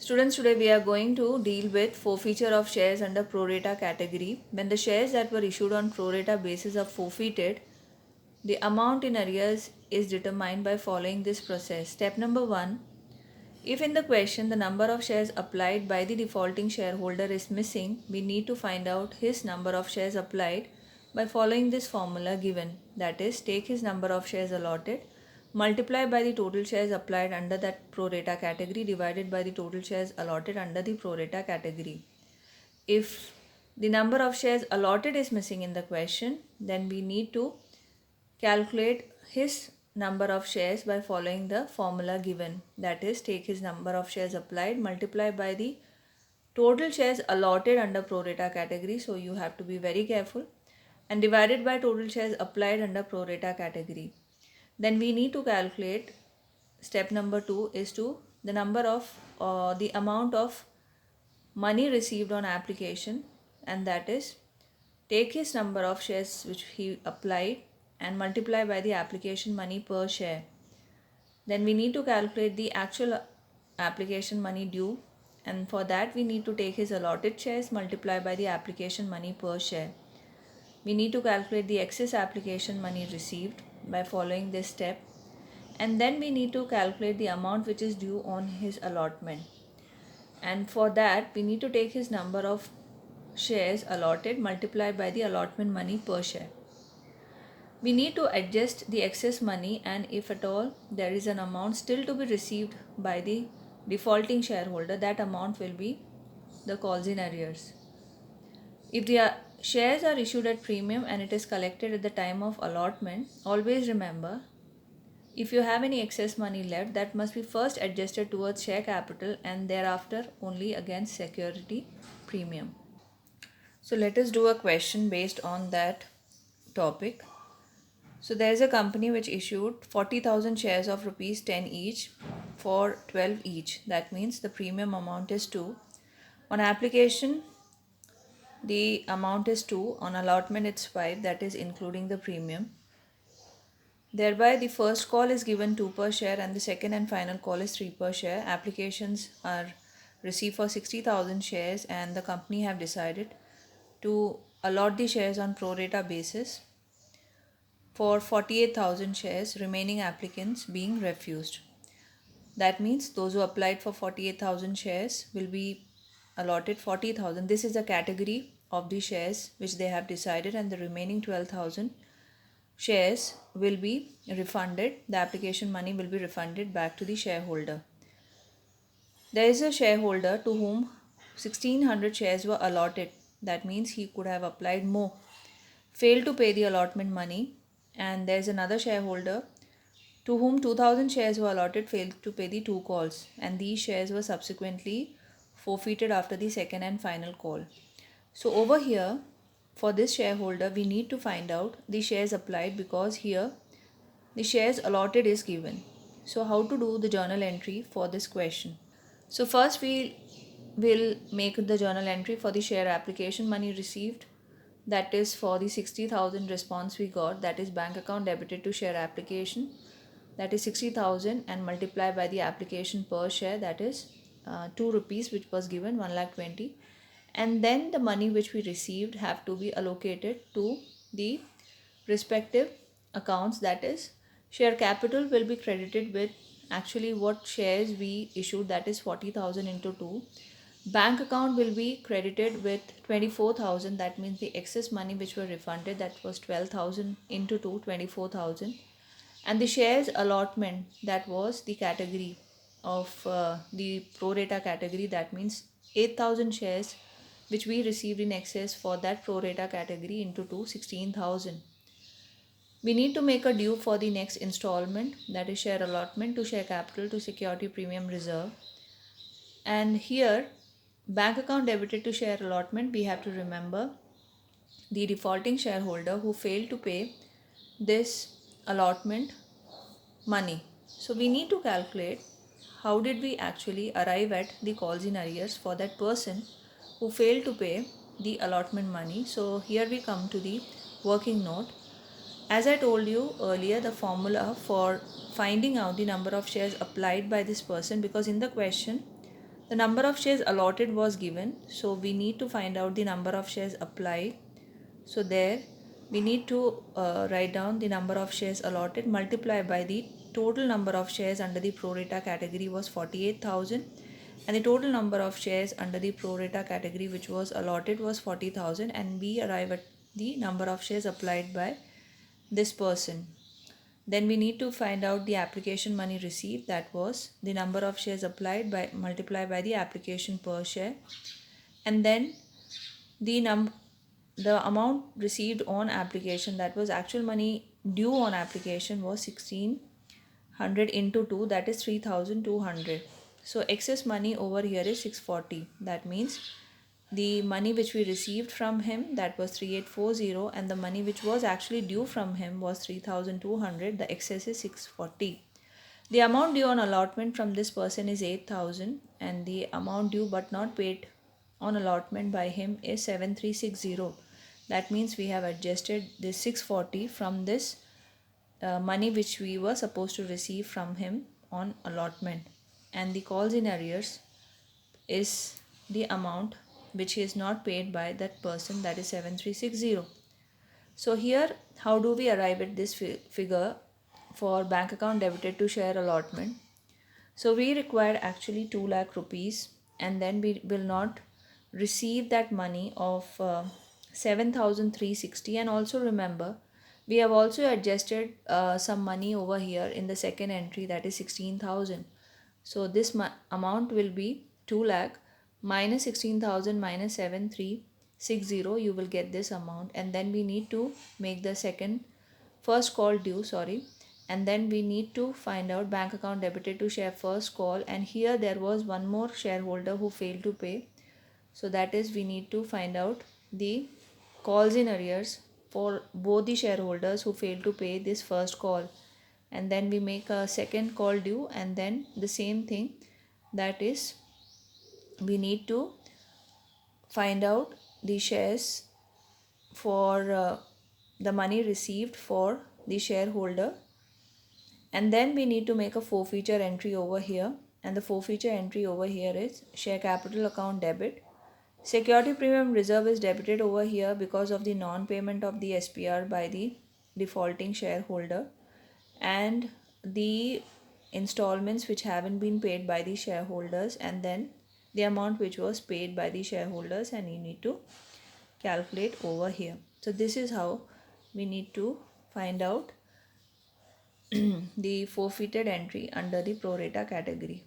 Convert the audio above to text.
Students, today we are going to deal with forfeiture of shares under pro rata category. When the shares that were issued on pro rata basis are forfeited, the amount in arrears is determined by following this process. Step number 1. If in the question the number of shares applied by the defaulting shareholder is missing, we need to find out his number of shares applied by following this formula given. That is, take his number of shares allotted, multiply by the total shares applied under that pro rata category divided by the total shares allotted under the pro rata category. If the number of shares allotted is missing in the question, then we need to calculate his number of shares by following the formula given. That is, take his number of shares applied, multiply by the total shares allotted under pro rata category. So you have to be very careful, and divided by total shares applied under pro rata category. Then we need to calculate, step number 2 is to the number of the amount of money received on application, and that is, take his number of shares which he applied and multiply by the application money per share. Then we need to calculate the actual application money due, and for that we need to take his allotted shares, multiply by the application money per share. We need to calculate the excess application money received by following this step, and then we need to calculate the amount which is due on his allotment. And for that we need to take his number of shares allotted multiplied by the allotment money per share. We need to adjust the excess money, and if at all there is an amount still to be received by the defaulting shareholder, that amount will be the calls in arrears. If the shares are issued at premium and it is collected at the time of allotment, always remember, if you have any excess money left, that must be first adjusted towards share capital and thereafter only against security premium. So let us do a question based on that topic. So there is a company which issued 40,000 shares of rupees 10 each for 12 each. That means the premium amount is 2. On application, the amount is 2. On allotment, it's 5. That is including the premium. Thereby, the first call is given 2 per share and the second and final call is 3 per share. Applications are received for 60,000 shares, and the company have decided to allot the shares on pro rata basis for 48,000 shares, remaining applicants being refused. That means those who applied for 48,000 shares will be allotted 40,000. This is the category of the shares which they have decided, and the remaining 12,000 shares will be refunded. The application money will be refunded back to the shareholder. There is a shareholder to whom 1600 shares were allotted. That means he could have applied more, failed to pay the allotment money, and there is another shareholder to whom 2000 shares were allotted, failed to pay the 2 calls, and these shares were subsequently forfeited after the second and final call. So over here, for this shareholder, we need to find out the shares applied, because here the shares allotted is given. So how to do the journal entry for this question? So first we will make the journal entry for the share application money received. That is for the 60,000 response we got, that is bank account debited to share application, that is 60,000, and multiply by the application per share, that is 2 rupees which was given, 1,20,000, and then the money which we received have to be allocated to the respective accounts. That is, share capital will be credited with actually what shares we issued, that is 40,000 into 2. Bank account will be credited with 24,000. That means the excess money which were refunded, that was 12,000 into 2, 24,000. And the shares allotment, that was the category of the pro rata category. That means 8,000 shares which we received in excess for that pro rata category into 2, 16,000. We need to make a due for the next installment, that is share allotment to share capital to security premium reserve. And here, bank account debited to share allotment, we have to remember the defaulting shareholder who failed to pay this allotment money. So we need to calculate how did we actually arrive at the calls in arrears for that person who failed to pay the allotment money. So here we come to the working note. As I told you earlier, the formula for finding out the number of shares applied by this person, because in the question The number of shares allotted was given, so we need to find out the number of shares applied. So there we need to write down the number of shares allotted multiplied by the total number of shares under the pro rata category was 48,000, and the total number of shares under the pro rata category which was allotted was 40,000, and we arrive at the number of shares applied by this person. Then we need to find out the application money received, that was the number of shares applied by multiplied by the application per share, and then the amount received on application, that was actual money due on application, was 1600 into 2, that is 3200. So excess money over here is 640. That means the money which we received from him, that was 3840, and the money which was actually due from him was 3200. The excess is 640. The amount due on allotment from this person is 8,000, and the amount due but not paid on allotment by him is 7360. That means we have adjusted this 640 from this money which we were supposed to receive from him on allotment, and the calls in arrears is the amount which is not paid by that person, that is 7360. So here, how do we arrive at this figure for bank account debited to share allotment? So we require actually 2 lakh rupees, and then we will not receive that money of 7,360. And also remember, we have also adjusted some money over here in the second entry, that is 16,000. So this amount will be 2 lakh minus 16,000 minus 7360. You will get this amount, and then we need to make the first call due, and then we need to find out bank account debited to share first call, and here there was one more shareholder who failed to pay. So that is, we need to find out the calls in arrears for both the shareholders who failed to pay this first call, and then we make a second call due, and then the same thing, that is, we need to find out the shares for the money received for the shareholder, and then we need to make a forfeiture entry over here, and the forfeiture entry over here is share capital account debit. Security premium reserve is debited over here because of the non-payment of the SPR by the defaulting shareholder, and the installments which haven't been paid by the shareholders, and then the amount which was paid by the shareholders, and you need to calculate over here. So this is how we need to find out the forfeited entry under the pro rata category.